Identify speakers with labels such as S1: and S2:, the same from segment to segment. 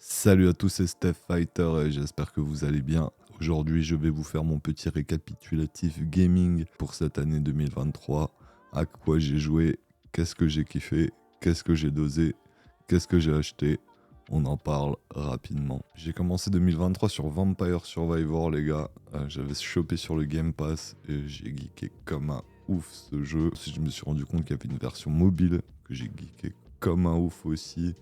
S1: Salut à tous, c'est Steph Fighter et j'espère que vous allez bien. Aujourd'hui, je vais vous faire mon petit récapitulatif gaming pour cette année 2023. À quoi j'ai joué, qu'est-ce que j'ai kiffé, qu'est-ce que j'ai dosé, qu'est-ce que j'ai acheté. On en parle rapidement. J'ai commencé 2023 sur Vampire Survivor, les gars. J'avais chopé sur le Game Pass et j'ai geeké comme un ouf ce jeu. Ensuite, je me suis rendu compte qu'il y avait une version mobile que j'ai geeké comme un ouf aussi,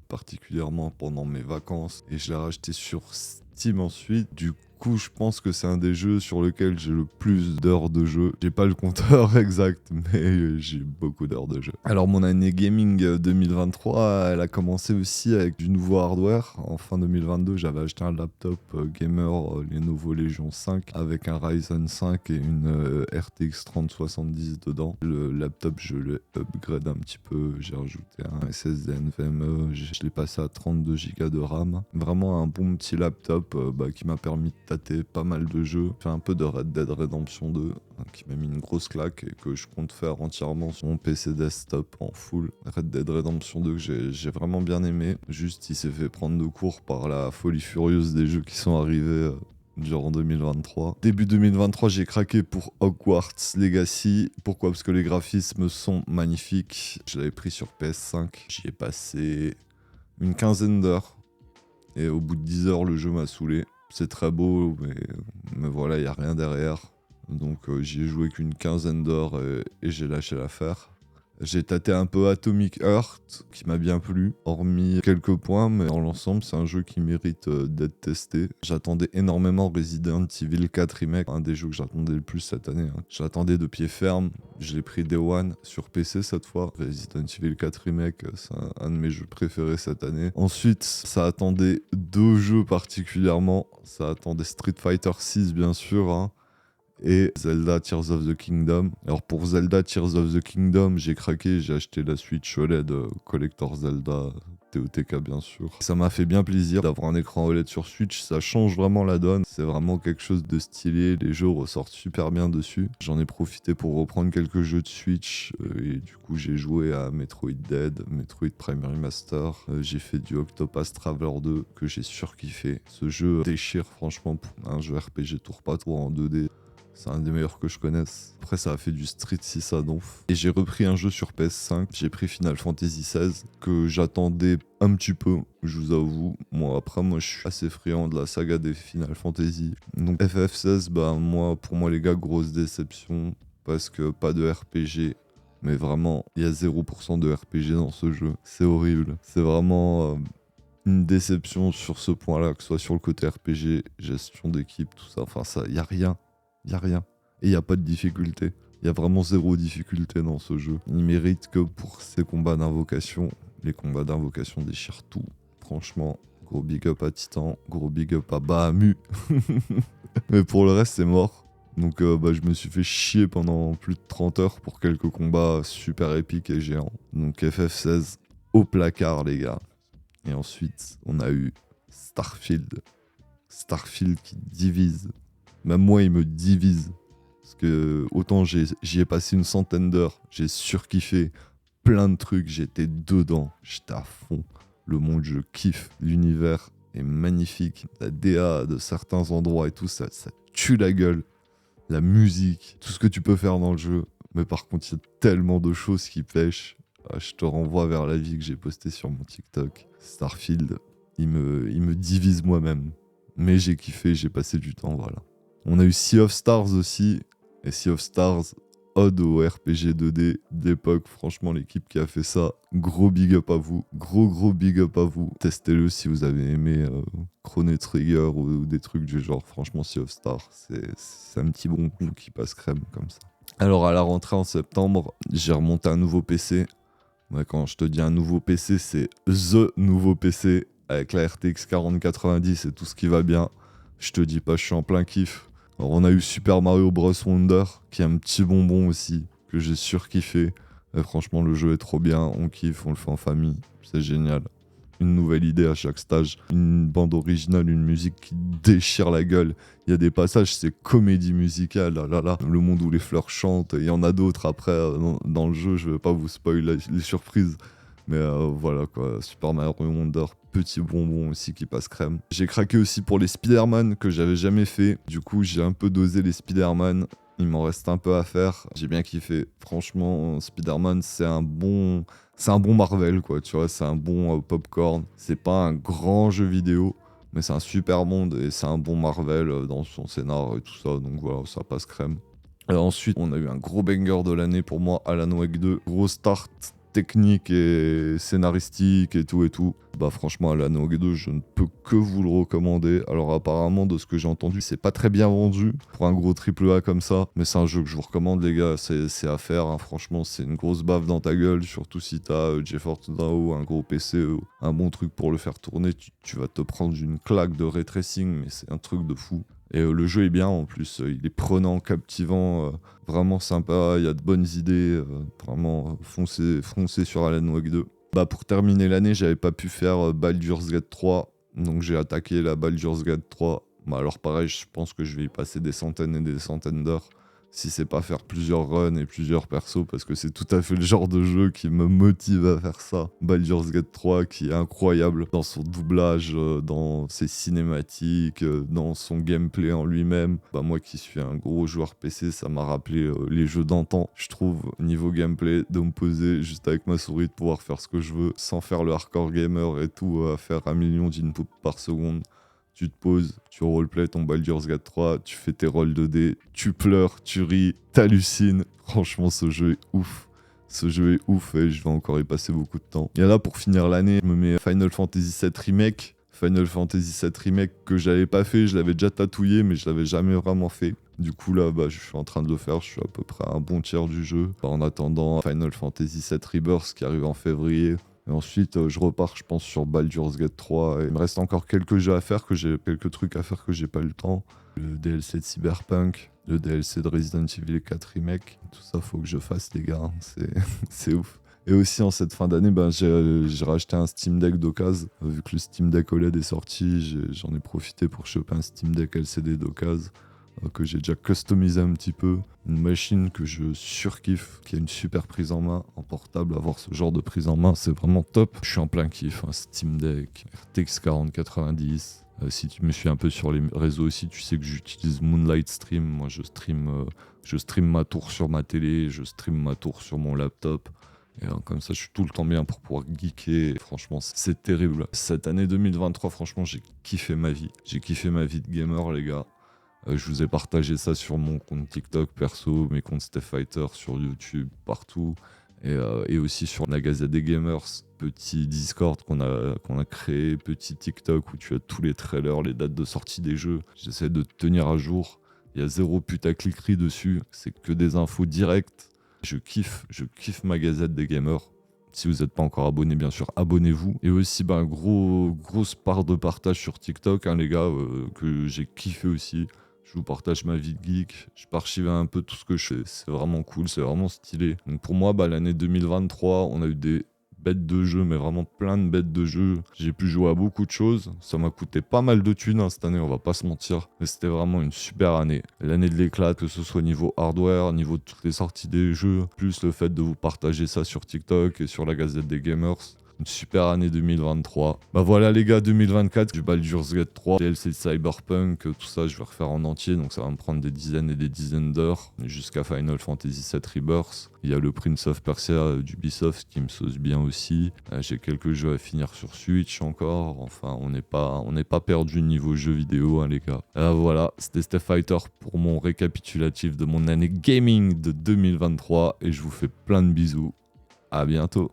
S1: particulièrement pendant mes vacances, et je l'ai racheté sur Steam ensuite. Du coup, je pense que c'est un des jeux sur lequel j'ai le plus d'heures de jeu. J'ai pas le compteur exact, mais j'ai beaucoup d'heures de jeu. Alors, mon année gaming 2023, elle a commencé aussi avec du nouveau hardware. En fin 2022, j'avais acheté un laptop gamer Lenovo Legion 5 avec un Ryzen 5 et une RTX 3070 dedans. Le laptop, je l'ai upgrade un petit peu. J'ai rajouté un SSD NVMe. Je l'ai passé à 32 Go de RAM. Vraiment un bon petit laptop qui m'a permis de tâter pas mal de jeux. J'ai fait un peu de Red Dead Redemption 2 qui m'a mis une grosse claque et que je compte faire entièrement sur mon PC desktop en full. Red Dead Redemption 2 que j'ai vraiment bien aimé. Juste, il s'est fait prendre de court par la folie furieuse des jeux qui sont arrivés durant 2023. Début 2023, j'ai craqué pour Hogwarts Legacy. Pourquoi ? Parce que les graphismes sont magnifiques. Je l'avais pris sur PS5. J'y ai passé une quinzaine d'heures. Et au bout de 10 heures, le jeu m'a saoulé. C'est très beau, mais voilà, il n'y a rien derrière. Donc j'y ai joué qu'une quinzaine d'heures et j'ai lâché l'affaire. J'ai tâté un peu Atomic Heart, qui m'a bien plu, hormis quelques points, mais dans l'ensemble, c'est un jeu qui mérite d'être testé. J'attendais énormément Resident Evil 4 Remake, un des jeux que j'attendais le plus cette année. Je l'attendais de pied ferme, je l'ai pris Day One sur PC cette fois. Resident Evil 4 Remake, c'est un de mes jeux préférés cette année. Ensuite, ça attendait deux jeux particulièrement. Ça attendait Street Fighter 6 bien sûr, et Zelda Tears of the Kingdom. Alors pour Zelda Tears of the Kingdom, j'ai craqué, j'ai acheté la Switch OLED Collector Zelda TOTK bien sûr. Ça m'a fait bien plaisir d'avoir un écran OLED sur Switch, ça change vraiment la donne, c'est vraiment quelque chose de stylé, les jeux ressortent super bien dessus. J'en ai profité pour reprendre quelques jeux de Switch et du coup j'ai joué à Metroid Dead, Metroid Prime Remaster, j'ai fait du Octopath Traveler 2 que j'ai surkiffé. Ce jeu déchire franchement pour un jeu RPG tour par tour en 2D. C'est un des meilleurs que je connaisse. Après, ça a fait du Street 6 à donf. Et j'ai repris un jeu sur PS5. J'ai pris Final Fantasy XVI, que j'attendais un petit peu, je vous avoue. Moi, je suis assez friand de la saga des Final Fantasy. Donc, FF16, pour moi, les gars, grosse déception. Parce que pas de RPG. Mais vraiment, il y a 0% de RPG dans ce jeu. C'est horrible. C'est vraiment une déception sur ce point-là, que ce soit sur le côté RPG, gestion d'équipe, tout ça. Enfin, ça, il n'y a rien. Il n'y a rien. Et il n'y a pas de difficulté. Il y a vraiment zéro difficulté dans ce jeu. Il mérite que pour ses combats d'invocation, les combats d'invocation déchirent tout. Franchement, gros big up à Titan, gros big up à Bahamut. Mais pour le reste, c'est mort. Donc je me suis fait chier pendant plus de 30 heures pour quelques combats super épiques et géants. Donc FF16 au placard, les gars. Et ensuite, on a eu Starfield. Starfield qui divise. Même moi, il me divise. Parce que autant j'y ai passé une centaine d'heures, j'ai surkiffé plein de trucs, j'étais dedans, j'étais à fond. Le monde, je kiffe. L'univers est magnifique. La DA de certains endroits et tout, ça tue la gueule. La musique, tout ce que tu peux faire dans le jeu. Mais par contre, il y a tellement de choses qui pêchent. Je te renvoie vers la vie que j'ai postée sur mon TikTok. Starfield, il me divise moi-même. Mais j'ai kiffé, j'ai passé du temps, voilà. On a eu Sea of Stars aussi, et Sea of Stars, ode au RPG 2D d'époque. Franchement, l'équipe qui a fait ça, gros big up à vous. Gros big up à vous. Testez-le si vous avez aimé Chrono Trigger ou des trucs du genre. Franchement, Sea of Stars, c'est un petit bon coup qui passe crème comme ça. Alors, à la rentrée en septembre, j'ai remonté un nouveau PC. Quand je te dis un nouveau PC, c'est THE nouveau PC avec la RTX 4090 et tout ce qui va bien. Je te dis pas, je suis en plein kiff. Alors, on a eu Super Mario Bros Wonder, qui est un petit bonbon aussi, que j'ai surkiffé. Et franchement, le jeu est trop bien, on kiffe, on le fait en famille, c'est génial. Une nouvelle idée à chaque stage, une bande originale, une musique qui déchire la gueule. Il y a des passages, c'est comédie musicale, là. Le monde où les fleurs chantent, il y en a d'autres après dans le jeu, je vais pas vous spoiler les surprises. Mais voilà quoi, Super Mario Wonder, petit bonbon aussi qui passe crème. J'ai craqué aussi pour les Spider-Man que j'avais jamais fait. Du coup, j'ai un peu dosé les Spider-Man. Il m'en reste un peu à faire. J'ai bien kiffé. Franchement, Spider-Man, c'est un bon Marvel, quoi. Tu vois, c'est un bon popcorn. C'est pas un grand jeu vidéo, mais c'est un super monde et c'est un bon Marvel dans son scénar et tout ça. Donc voilà, ça passe crème. Ensuite, on a eu un gros banger de l'année pour moi, Alan Wake 2. Gros start technique et scénaristique et tout et tout. Bah franchement, Alan Wake 2, je ne peux que vous le recommander. Alors apparemment, de ce que j'ai entendu, c'est pas très bien vendu pour un gros triple A comme ça. Mais c'est un jeu que je vous recommande les gars, c'est à faire. Hein. Franchement, c'est une grosse baffe dans ta gueule, surtout si t'as GeForce Now, un gros PC, un bon truc pour le faire tourner. Tu vas te prendre une claque de ray tracing, mais c'est un truc de fou. Et le jeu est bien en plus, il est prenant, captivant, vraiment sympa, il y a de bonnes idées, vraiment foncez sur Alan Wake 2. Bah pour terminer l'année, j'avais pas pu faire Baldur's Gate 3, donc j'ai attaqué la Baldur's Gate 3. Bah alors pareil, je pense que je vais y passer des centaines et des centaines d'heures. Si c'est pas faire plusieurs runs et plusieurs persos, parce que c'est tout à fait le genre de jeu qui me motive à faire ça. Baldur's Gate 3 qui est incroyable dans son doublage, dans ses cinématiques, dans son gameplay en lui-même. Bah moi qui suis un gros joueur PC, ça m'a rappelé les jeux d'antan. Je trouve niveau gameplay de me poser juste avec ma souris, de pouvoir faire ce que je veux sans faire le hardcore gamer et tout, à faire 1 million d'inputs par seconde. Tu te poses, tu roleplay ton Baldur's Gate 3, tu fais tes rolls 2D, tu pleures, tu ris, t'hallucines. Franchement, ce jeu est ouf. Ce jeu est ouf et je vais encore y passer beaucoup de temps. Et là, pour finir l'année, je me mets Final Fantasy VII Remake. Final Fantasy VII Remake que j'avais pas fait, je l'avais déjà tatouillé, mais je l'avais jamais vraiment fait. Du coup, là, bah, je suis en train de le faire. Je suis à peu près à un bon tiers du jeu. En attendant Final Fantasy VII Rebirth qui arrive en février. Et ensuite, je repars, je pense, sur Baldur's Gate 3. Et il me reste encore quelques jeux à faire, quelques trucs à faire que j'ai pas eu le temps. Le DLC de Cyberpunk, le DLC de Resident Evil 4 Remake. Tout ça, faut que je fasse, les gars. C'est ouf. Et aussi, en cette fin d'année, ben, j'ai racheté un Steam Deck d'occasion. Vu que le Steam Deck OLED est sorti, j'en ai profité pour choper un Steam Deck LCD d'occasion. Que j'ai déjà customisé un petit peu. Une machine que je surkiffe, qui a une super prise en main. En portable, avoir ce genre de prise en main, c'est vraiment top. Je suis en plein kiff, un Steam Deck, RTX 4090. Si tu me suis un peu sur les réseaux aussi, tu sais que j'utilise Moonlight Stream. Moi, je stream ma tour sur ma télé, je stream ma tour sur mon laptop. Et comme ça, je suis tout le temps bien pour pouvoir geeker. Et franchement, c'est terrible. Cette année 2023, franchement, j'ai kiffé ma vie. J'ai kiffé ma vie de gamer, les gars. Je vous ai partagé ça sur mon compte TikTok perso, mes comptes Steph Fighter sur YouTube, partout. Et aussi sur la Gazette des Gamers, petit Discord qu'on a créé, petit TikTok où tu as tous les trailers, les dates de sortie des jeux. J'essaie de te tenir à jour. Il y a zéro putacliquerie dessus, c'est que des infos directes. Je kiffe ma Gazette des Gamers. Si vous n'êtes pas encore abonné, bien sûr, abonnez-vous. Et aussi, grosse part de partage sur TikTok, hein, les gars, que j'ai kiffé aussi. Je vous partage ma vie de geek, je peux archiver un peu tout ce que je fais. C'est vraiment cool, c'est vraiment stylé. Donc pour moi, l'année 2023, on a eu des bêtes de jeux, mais vraiment plein de bêtes de jeux. J'ai pu jouer à beaucoup de choses. Ça m'a coûté pas mal de thunes cette année, on va pas se mentir. Mais c'était vraiment une super année. L'année de l'éclat, que ce soit niveau hardware, niveau de toutes les sorties des jeux, plus le fait de vous partager ça sur TikTok et sur la Gazette des Gamers. Une super année 2023. Bah voilà les gars, 2024, du Baldur's Gate 3, DLC de Cyberpunk, tout ça je vais refaire en entier, donc ça va me prendre des dizaines et des dizaines d'heures, jusqu'à Final Fantasy VII Rebirth. Il y a le Prince of Persia d'Ubisoft qui me sauce bien aussi. J'ai quelques jeux à finir sur Switch encore, enfin on n'est pas perdu niveau jeux vidéo hein, les gars. Voilà, c'était Steph Fighter pour mon récapitulatif de mon année gaming de 2023 et je vous fais plein de bisous. À bientôt.